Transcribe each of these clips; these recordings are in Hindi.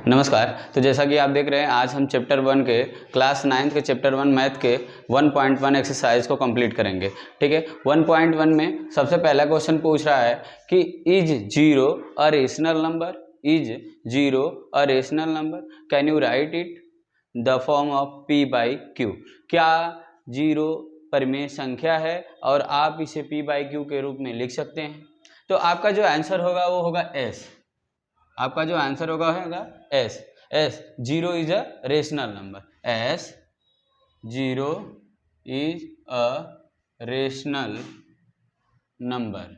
नमस्कार। तो जैसा कि आप देख रहे हैं, आज हम चैप्टर 1 के क्लास 9th के चैप्टर 1 मैथ के 1.1 एक्सरसाइज को कंप्लीट करेंगे। ठीक है, 1.1 में सबसे पहला क्वेश्चन पूछ रहा है कि is zero a rational number, is zero a rational number, can you right it the form of p by Q. क्या जीरो परिमेय संख्या है और आप इसे p बाई क्यू के रूप में लिख सकते हैं। तो आपका जो आंसर होगा वो होगा एस। आपका जो आंसर होगा S. S zero is a rational number, S zero is a rational number,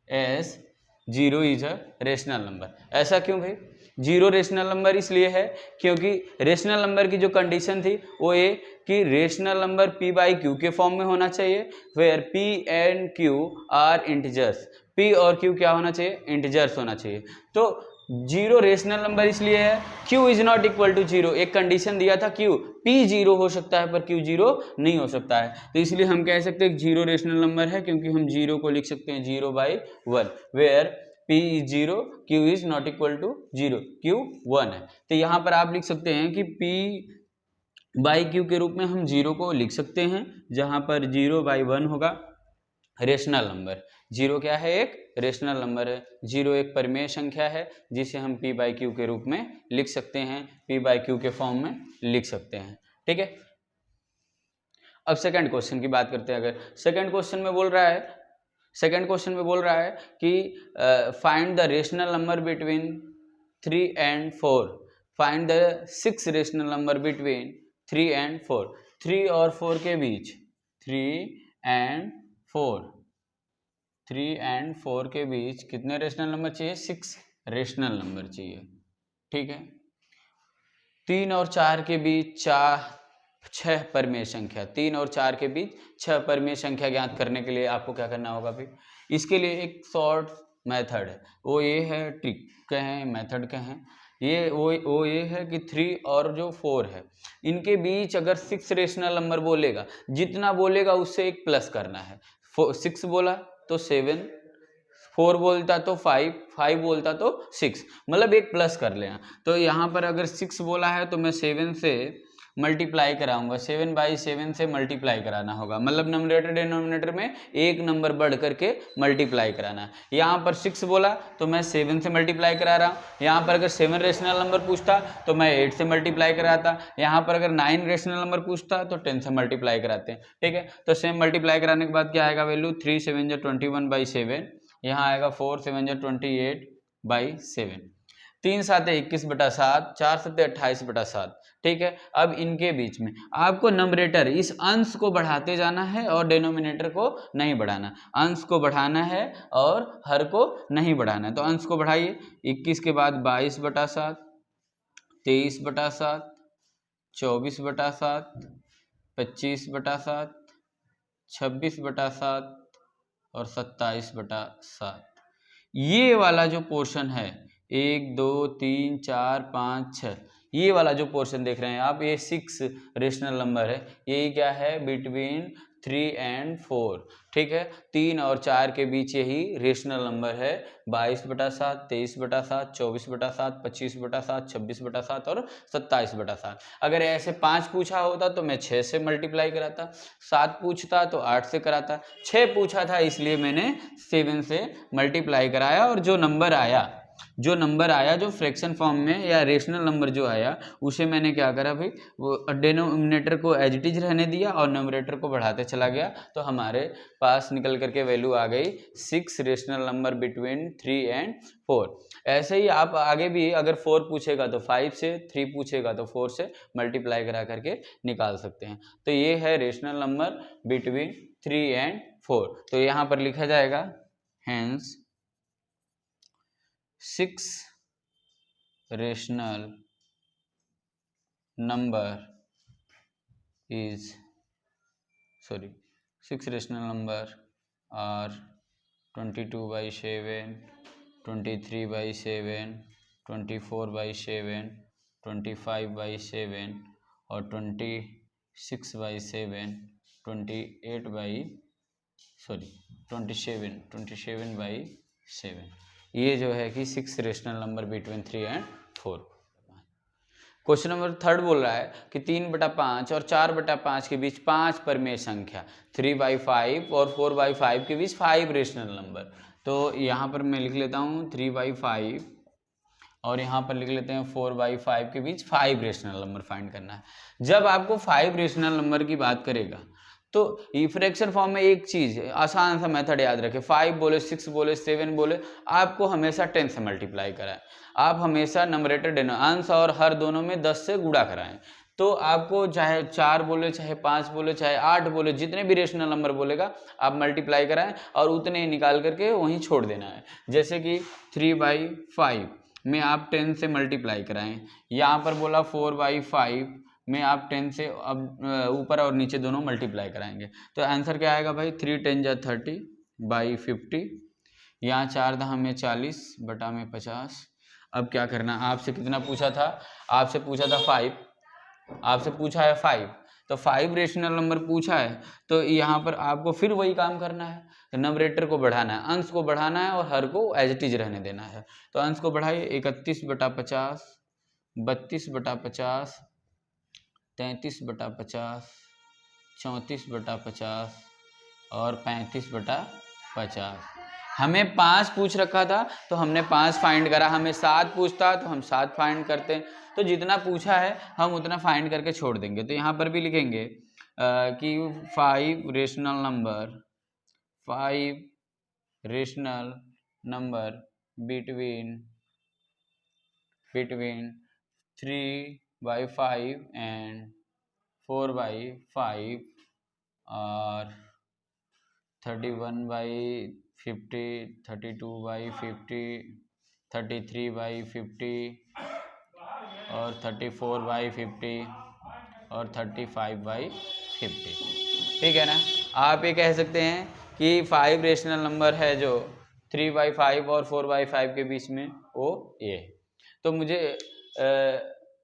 S zero is a rational number. ऐसा क्यों भाई? जीरो रेशनल नंबर इसलिए है क्योंकि रेशनल नंबर की जो कंडीशन थी वो ये कि rational number p by q के फॉर्म में होना चाहिए, where p and q are integers. p और q क्या होना चाहिए? इंटीजर्स होना चाहिए। तो जीरो रेशनल नंबर इसलिए है, q is not equal to zero. एक कंडीशन दिया था q, p जीरो हो सकता है पर q जीरो नहीं हो सकता है, तो इसलिए हम कह सकते हैं जीरो रेशनल नंबर है क्योंकि हम जीरो को लिख सकते हैं zero by one, where p is zero, q is not equal to zero, q 1 है। तो यहाँ पर आप लिख सकते हैं कि p बाई q के रूप में हम जीरो को लिख सकते हैं, जहाँ पर जीरो बाई वन होगा रेशनल नंबर। जीरो क्या है? एक रेशनल नंबर है। जीरो एक परिमेय संख्या है जिसे हम p बाई क्यू के रूप में लिख सकते हैं, p बाई क्यू के फॉर्म में लिख सकते हैं। ठीक है, अब सेकंड क्वेश्चन की बात करते हैं। अगर सेकंड क्वेश्चन में बोल रहा है कि find the rational number between 3 and 4, find the 6 rational number between 3 and 4। 3 और 4 के बीच, 3 and 4, 3 and 4 के बीच कितने रेशनल नंबर चाहिए? 6 रेशनल नंबर चाहिए। ठीक है, 3 और 4 के बीच 6 परिमेय संख्या, 3 और 4 के बीच 6 परिमेय संख्या ज्ञात करने के लिए आपको क्या करना होगा भाई? इसके लिए एक शॉर्ट मेथड है, वो ये है, ट्रिक कहें मेथड कहें, ये वो ये है कि 3 और जो 4 है इनके बीच अगर 6 रेशनल नंबर बोलेगा, जितना बोलेगा उससे एक प्लस करना है। 6 बोला तो 7, 4 बोलता तो 5, 5 बोलता तो 6, मतलब एक प्लस कर लेना। तो यहाँ पर अगर 6 बोला है तो मैं 7 से मल्टीप्लाई कराऊंगा, 7 बाई 7 से मल्टीप्लाई कराना होगा, मतलब नंबरेटर डिनोमिनेटर में एक नंबर बढ़ करके मल्टीप्लाई कराना है। यहाँ पर 6 बोला तो मैं 7 से मल्टीप्लाई करा रहा हूँ। यहाँ पर अगर 7 रेशनल नंबर पूछता तो मैं 8 से मल्टीप्लाई कराता। यहाँ पर अगर 9 रेशनल नंबर पूछता तो 10 से मल्टीप्लाई कराते हैं। ठीक है, तो सेम मल्टीप्लाई कराने के बाद क्या आएगा वैल्यू? 3 7 जा 21 बाई 7, यहाँ आएगा 4 7 जा 28 बाई 7, 3 7 21/7, 4 7 28/7। ठीक है, अब इनके बीच में आपको नंबरेटर इस अंश को बढ़ाते जाना है और डिनोमिनेटर को नहीं बढ़ाना। अंश को बढ़ाना है और हर को नहीं बढ़ाना है। तो अंश को बढ़ाइए, 21 के बाद 22/7, 23/7, 24/7, 25/7, 26/7 और 27/7। ये वाला जो पोर्शन है 1 2 3 4 5 6, ये वाला जो पोर्शन देख रहे हैं आप, ये 6 रेशनल नंबर है। ये क्या है? Between 3 and 4। ठीक है, 3 और 4 के बीच यही रेशनल नंबर है। 22/7, 23/7, 24/7, 25/7, 26/7 और 27/7। अगर ऐसे 5 पूछा होता तो मैं 6 से मल्टीप्लाई कराता, 7 पूछता तो 8 से कराता, 6 पूछा था इसलिए मैंने 7 से मल्टीप्लाई कराया, और जो नंबर आया जो फ्रैक्शन फॉर्म में या रेशनल नंबर जो आया उसे मैंने क्या करा भाई? वो डिनोमिनेटर को एज इट इज रहने दिया और नंबरेटर को बढ़ाते चला गया, तो हमारे पास निकल करके वैल्यू आ गई 6 रेशनल नंबर बिटवीन 3 and 4। ऐसे ही आप आगे भी अगर 4 पूछेगा तो 5 से, 3 पूछेगा तो 4 से मल्टीप्लाई करा करके निकाल सकते हैं। तो ये है रेशनल नंबर बिटवीन 3 and 4। तो यहाँ पर लिखा जाएगा hence 6 rational number is 6 rational number are 22/7, 23/7, 24/7, 25/7 और 26/7, 27/7। ये जो है कि 6 rational number between 3 and 4। Question number 3 बोल रहा है कि 3/5 और 4/5 के बीच 5 परमेय संख्या 3/5 और 4/5 के बीच 5 रेशनल नंबर। तो यहाँ पर मैं लिख लेता हूँ 3/5 और यहाँ पर लिख लेते हैं 4/5 के बीच 5 रेशनल नंबर फाइंड करना है। जब आपको 5 रेशनल नंबर की बात करेगा तो फ्रैक्शन फॉर्म में एक चीज़ आसान सा मेथड याद रखें, 5 बोले 6 बोले 7 बोले, आपको हमेशा 10 से मल्टीप्लाई कराएं। आप हमेशा नंबरेटर अंश और हर दोनों में 10 से गुणा कराएं। तो आपको चाहे 4 बोले चाहे 5 बोले चाहे 8 बोले, जितने भी रेशनल नंबर बोलेगा आप मल्टीप्लाई कराएं और उतने निकाल करके वहीं छोड़ देना है। जैसे कि 3/5 में आप 10 से मल्टीप्लाई कराएं, यहाँ पर बोला 4/5 में आप 10 से अब ऊपर और नीचे दोनों मल्टीप्लाई कराएंगे। तो आंसर क्या आएगा भाई, 3 10 जा 30/50। यहाँ 4 दहा में 40 बटा में 50। अब क्या करना, आपसे कितना पूछा था, आपसे पूछा था 5, आपसे पूछा है 5, तो 5 रेशनल नंबर पूछा है। तो यहाँ पर आपको फिर वही काम करना है, नंबरेटर को बढ़ाना है, अंश को बढ़ाना है और हर को एज इट इज रहने देना है। तो अंश को बढ़ाइए, 31/50, 32/50, 33/50, 34/50 और 35/50। हमें 5 पूछ रखा था तो हमने 5 फाइंड करा, हमें 7 पूछता तो हम 7 फाइंड करते। तो जितना पूछा है हम उतना फाइंड करके छोड़ देंगे। तो यहाँ पर भी लिखेंगे कि 5 रेशनल नंबर बिटवीन 3/5 एंड 4/5 और 31/50, 32/50, 33/50 और 34/50 और 35/50। ठीक है ना। आप ये कह सकते हैं कि 5 रेशनल नंबर है जो 3/5 और 4/5 के बीच में, वो ये है। तो मुझे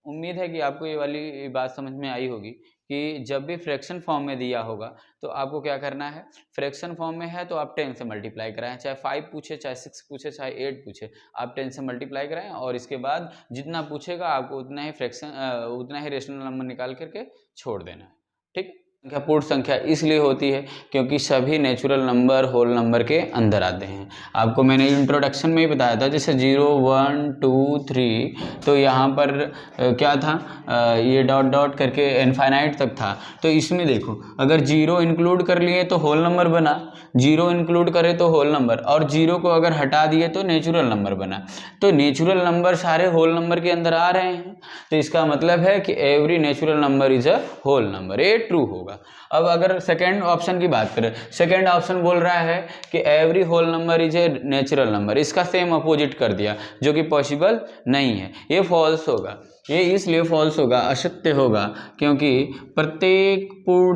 उम्मीद है कि आपको ये वाली बात समझ में आई होगी कि जब भी फ्रैक्शन फॉर्म में दिया होगा तो आपको क्या करना है, फ्रैक्शन फॉर्म में है तो आप 10 से मल्टीप्लाई कराएं, चाहे 5 पूछे चाहे 6 पूछे चाहे 8 पूछे, आप 10 से मल्टीप्लाई कराएं और इसके बाद जितना पूछेगा आपको उतना ही उतना ही रेशनल नंबर निकाल करके छोड़ देना है। ठीक। संख्या पूर्ण संख्या इसलिए होती है क्योंकि सभी नेचुरल नंबर होल नंबर के अंदर आते हैं। आपको मैंने इंट्रोडक्शन में ही बताया था, जैसे 0 1 2 3, तो यहाँ पर क्या था, ये डॉट डॉट करके इनफाइनाइट तक था। तो इसमें देखो, अगर 0 इंक्लूड कर लिए तो होल नंबर बना, 0 इंक्लूड करे तो होल नंबर, और 0 को अगर हटा दिए तो नेचुरल नंबर बना। तो नेचुरल नंबर सारे होल नंबर के अंदर आ रहे हैं, तो इसका मतलब है कि every natural number is a whole number, ये ट्रू होगा। अब अगर सेकेंड ऑप्शन की बात करें, सेकेंड ऑप्शन बोल रहा है कि every whole number is a natural number, इसका सेम अपोजिट कर दिया जो कि पॉसिबल नहीं है, ये फॉल्स होगा। ये इसलिए फॉल्स होगा, असत्य होगा, क्योंकि प्रत्येक पूर्ण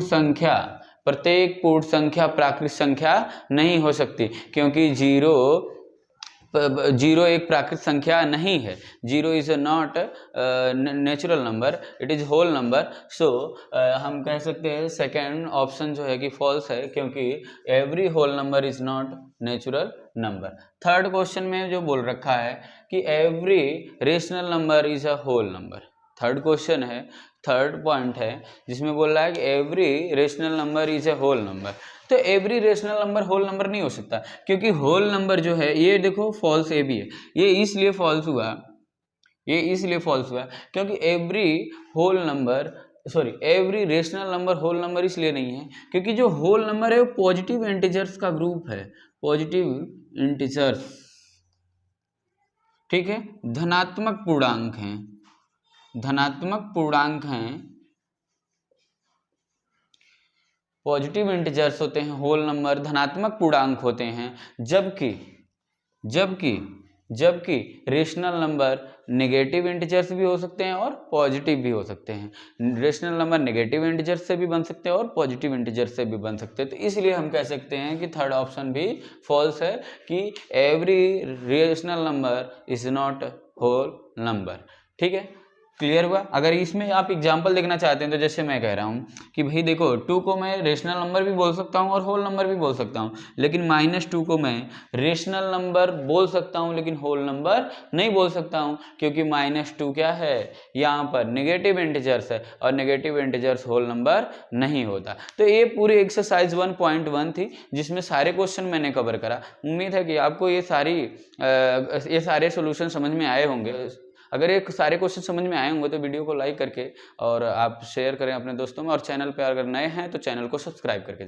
संख्या प्राकृत संख्या नहीं हो सकती, क्योंकि 0 एक प्राकृत संख्या नहीं है। 0 is not natural number, it is whole number. So हम कह सकते हैं सेकेंड ऑप्शन जो है कि फॉल्स है, क्योंकि every whole number is not natural number. Third question में जो बोल रखा है कि every rational number is a whole number, third question है, थर्ड पॉइंट है जिसमें बोल रहा है कि every rational number is a whole number. तो every rational number whole number नहीं हो सकता, क्योंकि होल नंबर जो है, ये देखो फॉल्स ए भी है, ये इसलिए फॉल्स हुआ क्योंकि every rational number whole number इसलिए नहीं है क्योंकि जो होल नंबर है वो पॉजिटिव इंटीजर्स का ग्रुप है, पॉजिटिव इंटीजर्स, ठीक है, धनात्मक पूर्णांक हैं, पॉजिटिव इंटीजर्स होते हैं, होल नंबर धनात्मक पूर्णांक होते हैं, जबकि रेशनल नंबर नेगेटिव इंटीजर्स भी हो सकते हैं और पॉजिटिव भी हो सकते हैं। रेशनल नंबर नेगेटिव इंटीजर्स से भी बन सकते हैं और पॉजिटिव इंटीजर्स से भी बन सकते हैं। तो इसलिए हम कह सकते हैं कि थर्ड ऑप्शन भी फॉल्स है कि every rational number is not whole number. ठीक है, क्लियर हुआ। अगर इसमें आप एग्जाम्पल देखना चाहते हैं तो जैसे मैं कह रहा हूँ कि भाई देखो 2 को मैं रेशनल नंबर भी बोल सकता हूँ और होल नंबर भी बोल सकता हूँ, लेकिन -2 को मैं रेशनल नंबर बोल सकता हूँ लेकिन होल नंबर नहीं बोल सकता हूँ, क्योंकि -2 क्या है, यहाँ पर नेगेटिव इंटीजर्स है और नेगेटिव इंटीजर्स होल नंबर नहीं होता। तो ये पूरी एक्सरसाइज 1.1 थी जिसमें सारे क्वेश्चन मैंने कवर करा। उम्मीद है कि आपको ये सारे सॉल्यूशन समझ में आए होंगे। अगर ये सारे क्वेश्चन समझ में आए होंगे तो वीडियो को लाइक करके और आप शेयर करें अपने दोस्तों में, और चैनल पे अगर नए हैं तो चैनल को सब्सक्राइब करके